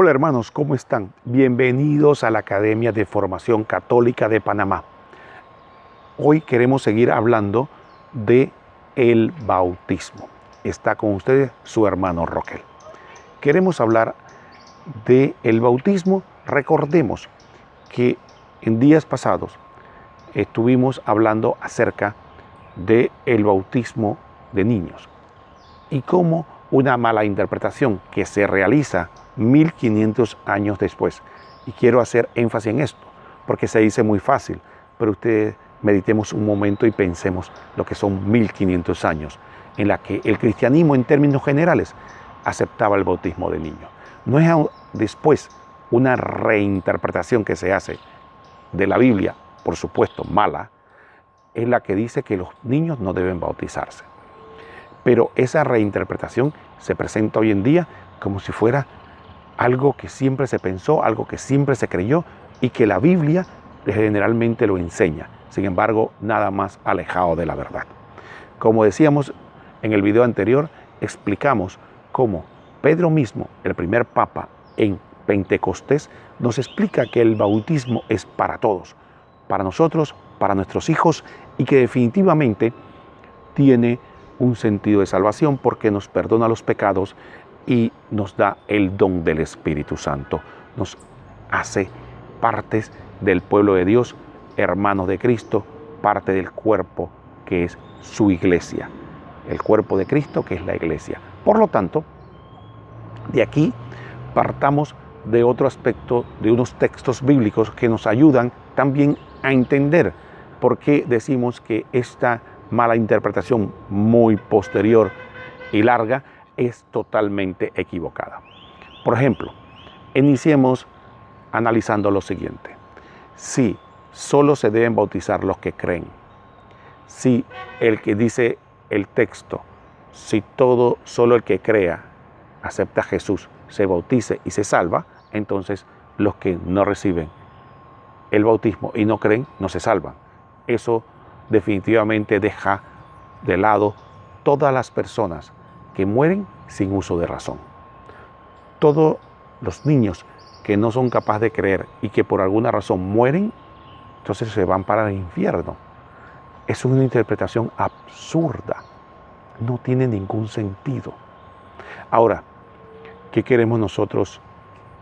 Hola hermanos, ¿cómo están? Bienvenidos a la Academia de Formación Católica de Panamá. Hoy queremos seguir hablando de el bautismo. Está con ustedes su hermano Roquel. Queremos hablar de el bautismo. Recordemos que en días pasados estuvimos hablando acerca de el bautismo de niños y cómo una mala interpretación que se realiza 1500 años después. Y quiero hacer énfasis en esto, porque se dice muy fácil, pero ustedes meditemos un momento y pensemos lo que son 1500 años, en la que el cristianismo en términos generales aceptaba el bautismo de niños. No es después una reinterpretación que se hace de la Biblia, por supuesto mala, es la que dice que los niños no deben bautizarse. Pero esa reinterpretación se presenta hoy en día como si fuera algo que siempre se pensó, algo que siempre se creyó y que la Biblia generalmente lo enseña. Sin embargo, nada más alejado de la verdad. Como decíamos en el video anterior, explicamos cómo Pedro mismo, el primer papa en Pentecostés, nos explica que el bautismo es para todos, para nosotros, para nuestros hijos, y que definitivamente tiene un sentido de salvación porque nos perdona los pecados y nos da el don del Espíritu Santo. Nos hace partes del pueblo de Dios, hermanos de Cristo, parte del cuerpo que es su iglesia. El cuerpo de Cristo que es la iglesia. Por lo tanto, de aquí partamos de otro aspecto, de unos textos bíblicos que nos ayudan también a entender por qué decimos que esta mala interpretación muy posterior y larga es totalmente equivocada. Por ejemplo, iniciemos analizando lo siguiente. Si solo se deben bautizar los que creen, si el que dice el texto, si solo el que crea, acepta a Jesús, se bautice y se salva, entonces los que no reciben el bautismo y no creen, no se salvan. Eso definitivamente deja de lado todas las personas que mueren sin uso de razón. Todos los niños que no son capaces de creer y que por alguna razón mueren, entonces se van para el infierno. Es una interpretación absurda. No tiene ningún sentido. Ahora, ¿qué queremos nosotros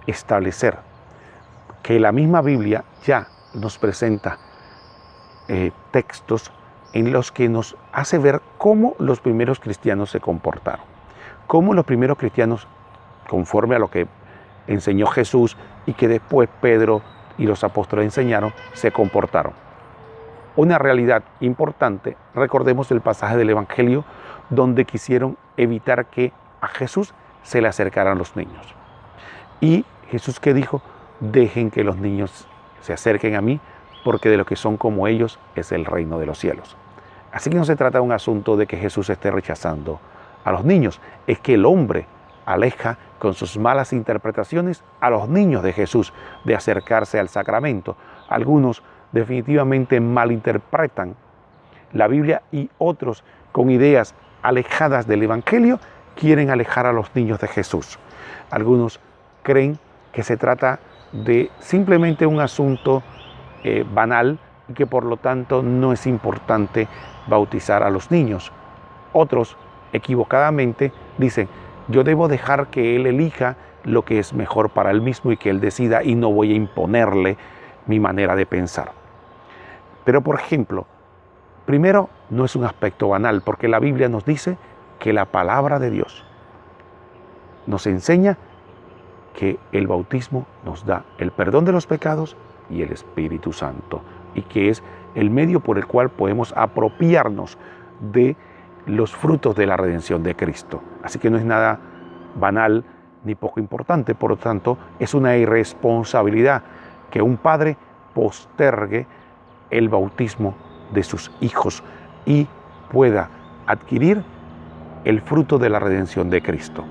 establecer? Que la misma Biblia ya nos presenta textos en los que nos hace ver cómo los primeros cristianos se comportaron. Cómo los primeros cristianos, conforme a lo que enseñó Jesús y que después Pedro y los apóstoles enseñaron, se comportaron. Una realidad importante, recordemos el pasaje del Evangelio donde quisieron evitar que a Jesús se le acercaran los niños. Y Jesús, ¿qué dijo? Dejen que los niños se acerquen a mí, porque de los que son como ellos es el reino de los cielos. Así que no se trata de un asunto de que Jesús esté rechazando a los niños, es que el hombre aleja con sus malas interpretaciones a los niños de Jesús de acercarse al sacramento. Algunos definitivamente malinterpretan la Biblia y otros con ideas alejadas del Evangelio quieren alejar a los niños de Jesús. Algunos creen que se trata de simplemente un asunto banal y que por lo tanto no es importante bautizar a los niños. Otros equivocadamente dicen, yo debo dejar que él elija lo que es mejor para él mismo y que él decida y no voy a imponerle mi manera de pensar. Pero por ejemplo, primero no es un aspecto banal porque la Biblia nos dice que la palabra de Dios nos enseña que el bautismo nos da el perdón de los pecados y el Espíritu Santo, y que es el medio por el cual podemos apropiarnos de los frutos de la redención de Cristo. Así que no es nada banal ni poco importante, por lo tanto es una irresponsabilidad que un padre postergue el bautismo de sus hijos y pueda adquirir el fruto de la redención de Cristo.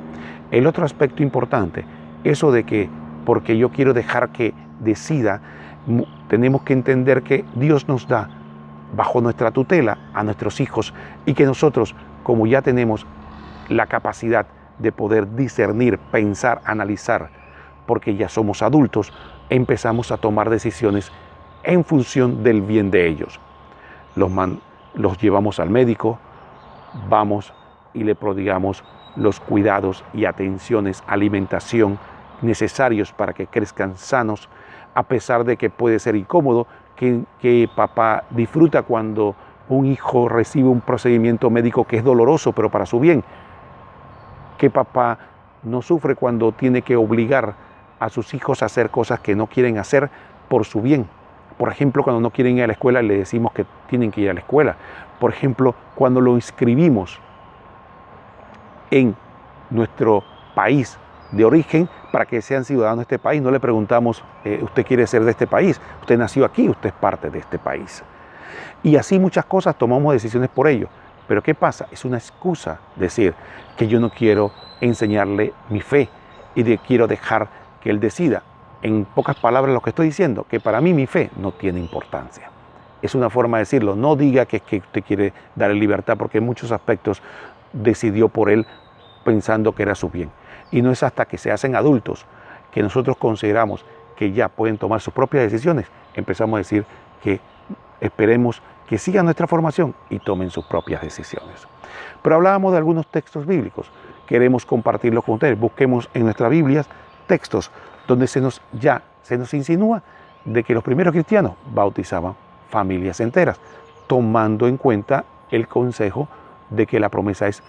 El otro aspecto importante, eso de que porque yo quiero dejar que decida, tenemos que entender que Dios nos da bajo nuestra tutela a nuestros hijos y que nosotros, como ya tenemos la capacidad de poder discernir, pensar, analizar, porque ya somos adultos, empezamos a tomar decisiones en función del bien de ellos. Los llevamos al médico, vamos y le prodigamos los cuidados y atenciones, alimentación necesarios para que crezcan sanos, a pesar de que puede ser incómodo, que papá disfruta cuando un hijo recibe un procedimiento médico que es doloroso, pero para su bien. Que papá no sufre cuando tiene que obligar a sus hijos a hacer cosas que no quieren hacer por su bien. Por ejemplo, cuando no quieren ir a la escuela, le decimos que tienen que ir a la escuela. Por ejemplo, cuando lo inscribimos en nuestro país de origen para que sean ciudadanos de este país, no le preguntamos, ¿usted quiere ser de este país? Usted nació aquí, usted es parte de este país. Y así muchas cosas tomamos decisiones por ello. Pero ¿qué pasa? Es una excusa decir que yo no quiero enseñarle mi fe y quiero dejar que él decida. En pocas palabras lo que estoy diciendo, que para mí mi fe no tiene importancia. Es una forma de decirlo. No diga que usted quiere darle libertad, porque en muchos aspectos decidió por él pensando que era su bien. Y no es hasta que se hacen adultos que nosotros consideramos que ya pueden tomar sus propias decisiones, empezamos a decir que esperemos que sigan nuestra formación y tomen sus propias decisiones. Pero hablábamos de algunos textos bíblicos, queremos compartirlos con ustedes. Busquemos en nuestras Biblias textos donde se nos insinúa de que los primeros cristianos bautizaban familias enteras, tomando en cuenta el consejo de que la promesa es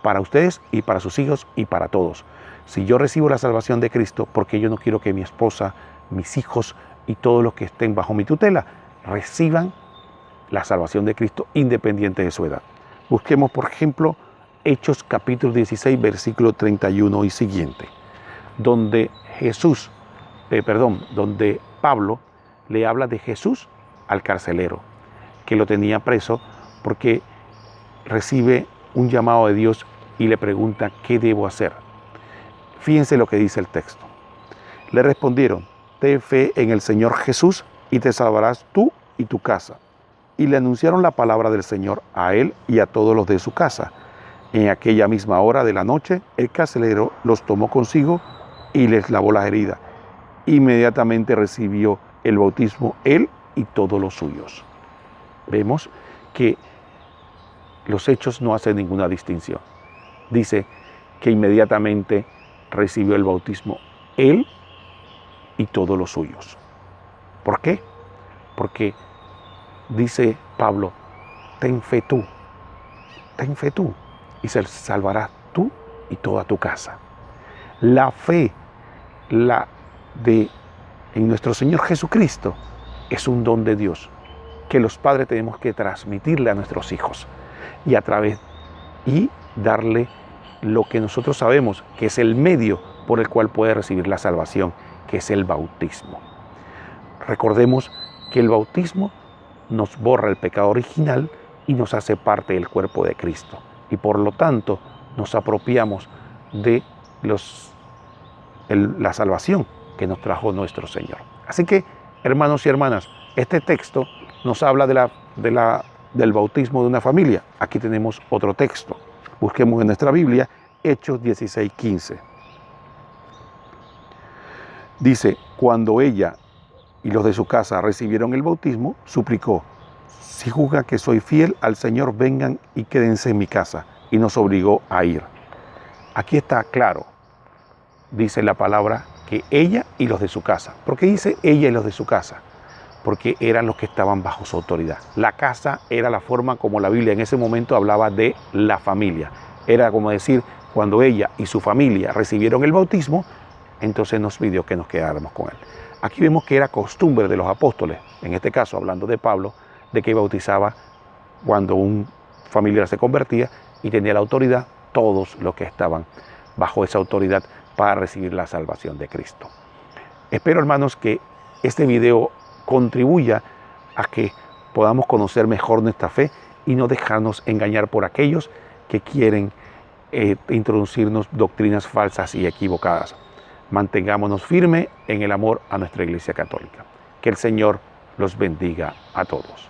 para ustedes y para sus hijos y para todos. Si yo recibo la salvación de Cristo, porque yo no quiero que mi esposa, mis hijos y todos los que estén bajo mi tutela reciban la salvación de Cristo independiente de su edad. Busquemos, por ejemplo, Hechos capítulo 16, versículo 31 y siguiente, donde donde Pablo le habla de Jesús al carcelero, que lo tenía preso porque recibe un llamado de Dios y le pregunta, ¿qué debo hacer? Fíjense lo que dice el texto. Le respondieron, ten fe en el Señor Jesús y te salvarás tú y tu casa. Y le anunciaron la palabra del Señor a él y a todos los de su casa. En aquella misma hora de la noche, el carcelero los tomó consigo y les lavó las heridas. Inmediatamente recibió el bautismo él y todos los suyos. Vemos que los hechos no hacen ninguna distinción. Dice que inmediatamente recibió el bautismo él y todos los suyos. ¿Por qué? Porque dice Pablo, ten fe tú y se salvarás tú y toda tu casa. La fe, en nuestro Señor Jesucristo, es un don de Dios que los padres tenemos que transmitirle a nuestros hijos y darle lo que nosotros sabemos que es el medio por el cual puede recibir la salvación, que es el bautismo. Recordemos que el bautismo nos borra el pecado original y nos hace parte del cuerpo de Cristo. Y por lo tanto nos apropiamos de la salvación que nos trajo nuestro Señor. Así que, hermanos y hermanas, este texto nos habla del bautismo de una familia. Aquí tenemos otro texto. Busquemos en nuestra Biblia Hechos 16:15. Dice, cuando ella y los de su casa recibieron el bautismo, suplicó, si juzgan que soy fiel al Señor, vengan y quédense en mi casa. Y nos obligó a ir. Aquí está claro, dice la palabra, que ella y los de su casa. ¿Por qué dice ella y los de su casa? Porque eran los que estaban bajo su autoridad. La casa era la forma como la Biblia en ese momento hablaba de la familia. Era como decir, cuando ella y su familia recibieron el bautismo, entonces nos pidió que nos quedáramos con él. Aquí vemos que era costumbre de los apóstoles, en este caso hablando de Pablo, de que bautizaba cuando un familiar se convertía y tenía la autoridad, todos los que estaban bajo esa autoridad para recibir la salvación de Cristo. Espero, hermanos, que este video contribuya a que podamos conocer mejor nuestra fe y no dejarnos engañar por aquellos que quieren introducirnos doctrinas falsas y equivocadas. Mantengámonos firmes en el amor a nuestra Iglesia Católica. Que el Señor los bendiga a todos.